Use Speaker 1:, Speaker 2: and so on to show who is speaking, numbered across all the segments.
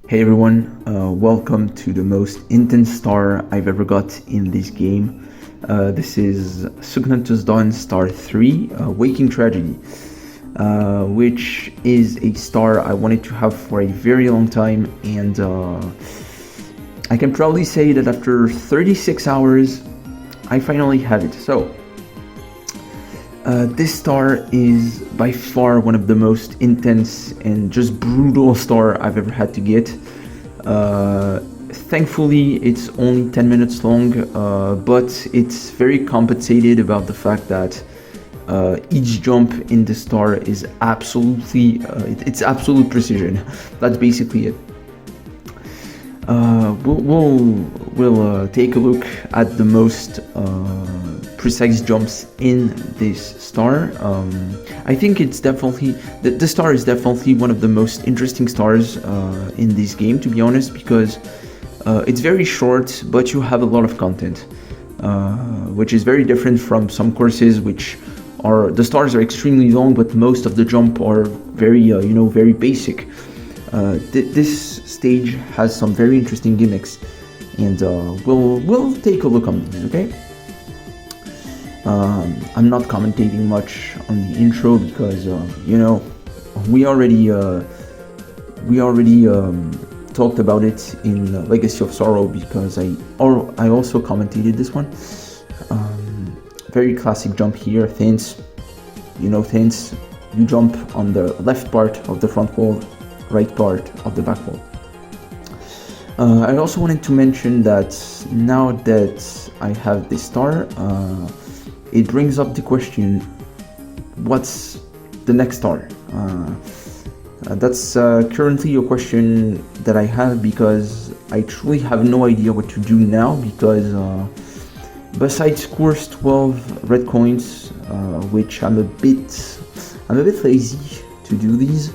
Speaker 1: Hey everyone, welcome to the most intense star I've ever got in this game. This is TsucnenT's star 3, Waking Tragedy, which is a star I wanted to have for a very long time, and I can proudly say that after 36 hours, I finally have it. So, this star is by far one of the most intense and just brutal star I've ever had to get. Thankfully, it's only 10 minutes long, but it's very compensated about the fact that each jump in the star is absolutely, it's absolute precision. That's basically it. We'll take a look at the most precise jumps in this star. I think it's definitely, the star is definitely one of the most interesting stars in this game, to be honest, because it's very short, but you have a lot of content, which is very different from some courses which are, the stars are extremely long, but most of the jump are very, very basic. This stage has some very interesting gimmicks, and we'll take a look on these, okay? I'm not commentating much on the intro because we already talked about it in Legacy of Sorrow, because I also commentated this one. Very classic jump here, Thins. Thins. You jump on the left part of the front wall, right part of the back wall. I also wanted to mention that now that I have this star, it brings up the question, what's the next star? That's currently a question that I have, because I truly have no idea what to do now, because besides course 12 red coins, which I'm a bit lazy to do these,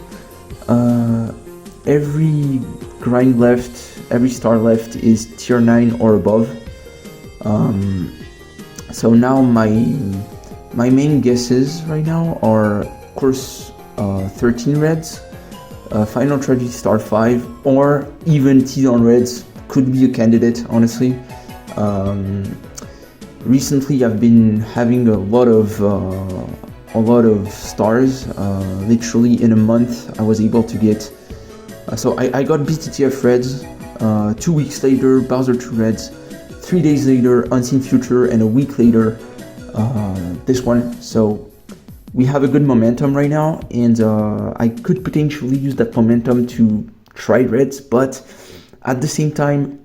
Speaker 1: every grind left, every star left is tier 9 or above. So now my main guesses right now are course 13 reds, Final Tragedy star 5, or even T-Down reds could be a candidate, honestly. Recently I've been having a lot of stars. Literally in a month I was able to get, so I got BTTF reds, 2 weeks later Bowser 2 reds, 3 days later Unseen Future, and a week later this one. So we have a good momentum right now, and I could potentially use that momentum to try reds, but at the same time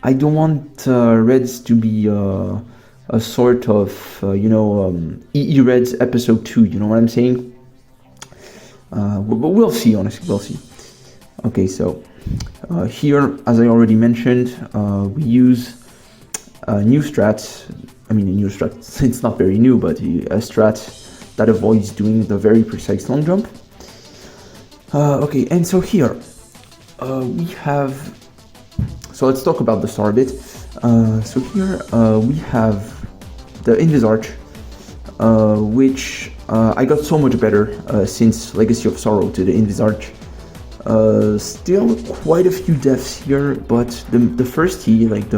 Speaker 1: I don't want reds to be a sort of EE Reds episode 2, you know what I'm saying? We'll see, honestly, we'll see. Okay, so here, as I already mentioned, we use a new strat. I mean, a new strat, it's not very new, but a strat that avoids doing the very precise long jump. Okay, and so here we have, so let's talk about the star a bit. So here we have the Invis Arch, which I got so much better since Legacy of Sorrow to the Invis Arch. Still quite a few deaths here, but the first T, like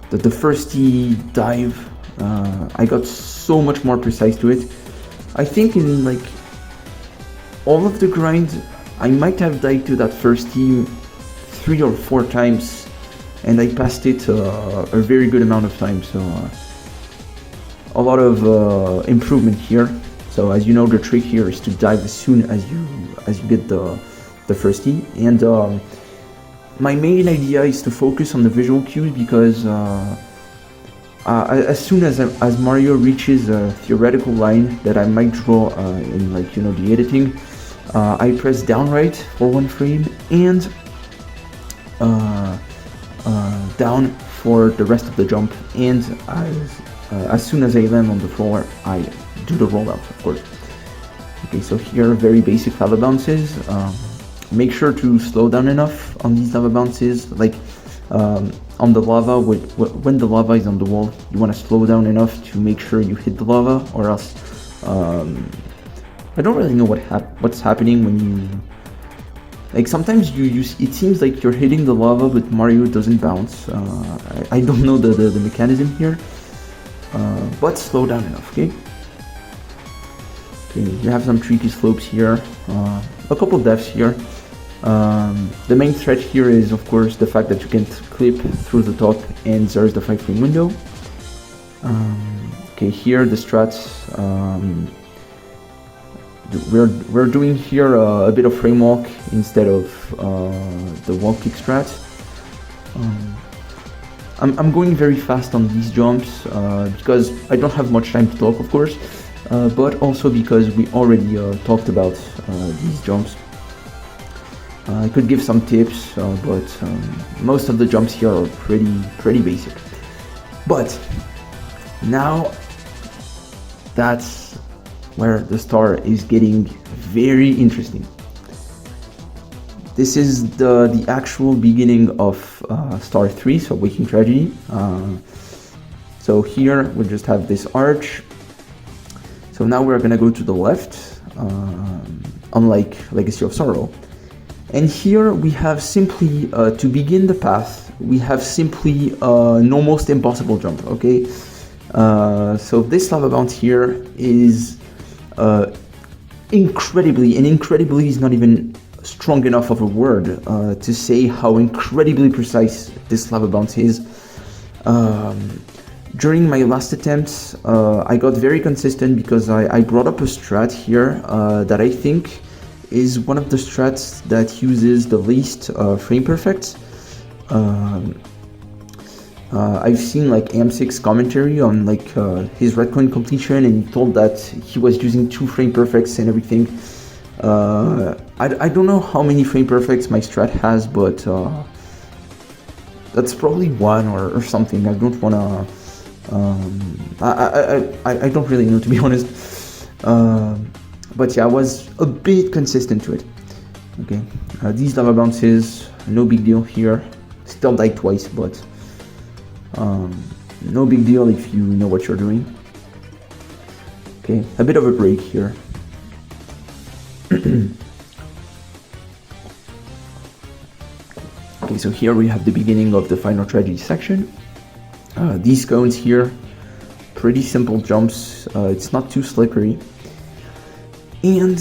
Speaker 1: the first T dive, I got so much more precise to it. I think in like all of the grind, I might have died to that first T 3 or 4 times, and I passed it a very good amount of time. So a lot of improvement here. So as you know, the trick here is to dive as soon as you get the first T. And my main idea is to focus on the visual cues, because as soon as Mario reaches a theoretical line that I might draw in the editing, I press down right for 1 frame and down for the rest of the jump, and as soon as I land on the floor, I do the rollout, of course. Okay, so here very basic lava bounces. Make sure to slow down enough on these lava bounces, like on the lava, when the lava is on the wall, you want to slow down enough to make sure you hit the lava, or else I don't really know what's happening when Like sometimes it seems like you're hitting the lava, but Mario doesn't bounce. I don't know the mechanism here, but slow down enough, okay? Okay, you have some tricky slopes here, a couple deaths here. The main threat here is, of course, the fact that you can't clip through the top, and there's the 5-frame window. Okay, here the strats. We're doing here a bit of frame walk instead of the wall kick strat. I'm going very fast on these jumps because I don't have much time to talk, of course, but also because we already talked about these jumps. I could give some tips, but most of the jumps here are pretty basic. But now that's where the star is getting very interesting. This is the actual beginning of star 3, so Waking Tragedy. So here we just have this arch. So now we're gonna go to the left, unlike Legacy of Sorrow. And here we have simply, to begin the path, we have simply an almost impossible jump, okay? So this lavabounce here is incredibly, and incredibly is not even strong enough of a word to say how incredibly precise this lavabounce is. During my last attempts, I got very consistent because I brought up a strat here that I think is one of the strats that uses the least frame perfects. I've seen like AM6 commentary on like his retcon completion, and he told that he was using 2 frame perfects and everything. I don't know how many frame perfects my strat has, but that's probably 1 or something. I don't wanna I don't really know, to be honest. But yeah, I was a bit consistent to it. Okay, these lava bounces, no big deal here. Still died twice, but no big deal if you know what you're doing. Okay, a bit of a break here. Okay, so here we have the beginning of the Final Tragedy section. These cones here, pretty simple jumps. It's not too slippery. And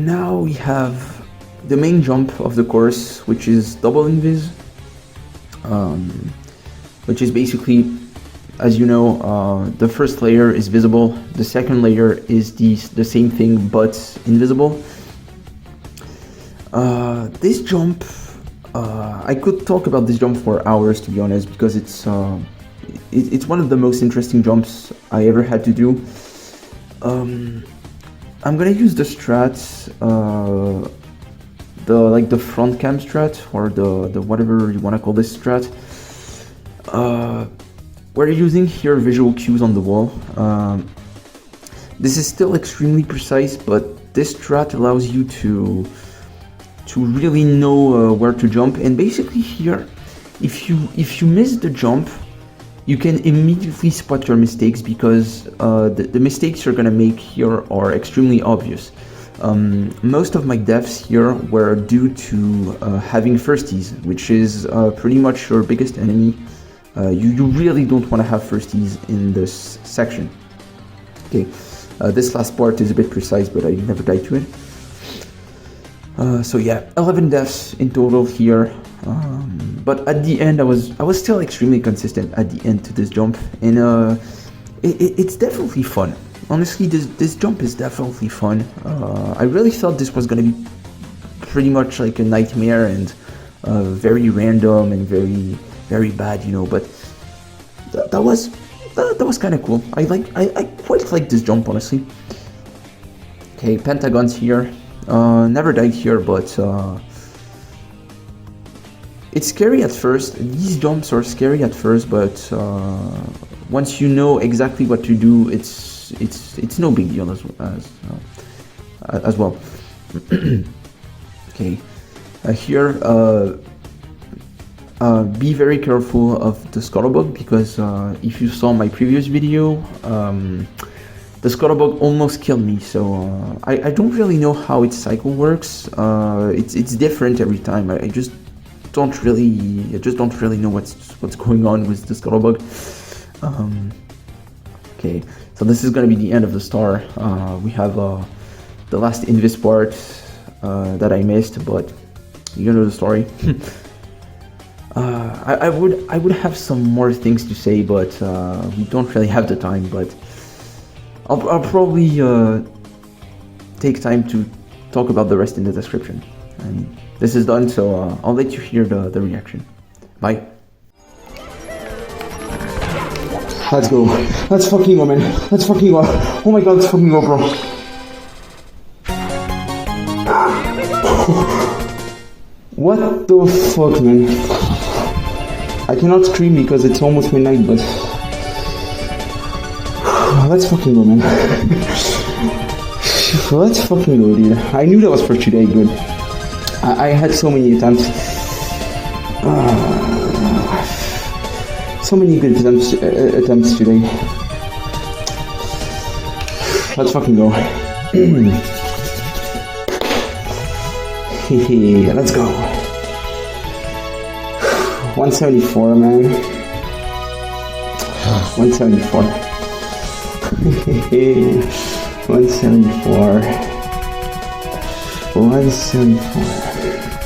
Speaker 1: now we have the main jump of the course, which is double invis, which is basically, as you know, the first layer is visible, the second layer is the same thing but invisible. This jump, I could talk about this jump for hours, to be honest, because it's one of the most interesting jumps I ever had to do. I'm gonna use the strats, the front cam strat, or the whatever you wanna call this strat. We're using here visual cues on the wall. This is still extremely precise, but this strat allows you to really know where to jump. And basically here, if you miss the jump, you can immediately spot your mistakes, because the mistakes you're gonna make here are extremely obvious. Most of my deaths here were due to having firsties, which is pretty much your biggest enemy. You really don't want to have firsties in this section. Okay, this last part is a bit precise, but I never died to it. So yeah, 11 deaths in total here. But at the end, I was still extremely consistent at the end to this jump, and it's definitely fun. Honestly, this jump is definitely fun. I really thought this was gonna be pretty much like a nightmare and very random and very bad, you know. But that was kind of cool. I quite like this jump, honestly. Okay, pentagons here. Never died here, but it's scary at first. These jumps are scary at first, but once you know exactly what to do, it's no big deal as well. Okay, here be very careful of the scuttlebug, because if you saw my previous video, the scuttlebug almost killed me, so I don't really know how its cycle works. It's different every time. I just don't really know what's going on with the scuttlebug. Okay, so this is gonna be the end of the star. We have the last invis part that I missed, but you know the story. I would have some more things to say, but we don't really have the time. But I'll probably take time to talk about the rest in the description. And this is done, so I'll let you hear the reaction. Bye. Let's go. Let's fucking go, man. Let's fucking go. Oh my god, let's fucking go, bro. What the fuck, man? I cannot scream because it's almost midnight, but let's fucking go, man. Let's fucking go, dude. I knew that was for today, good. I had so many attempts. So many good attempts today. Let's fucking go. Let's go. 174, man. 174. 174. 174.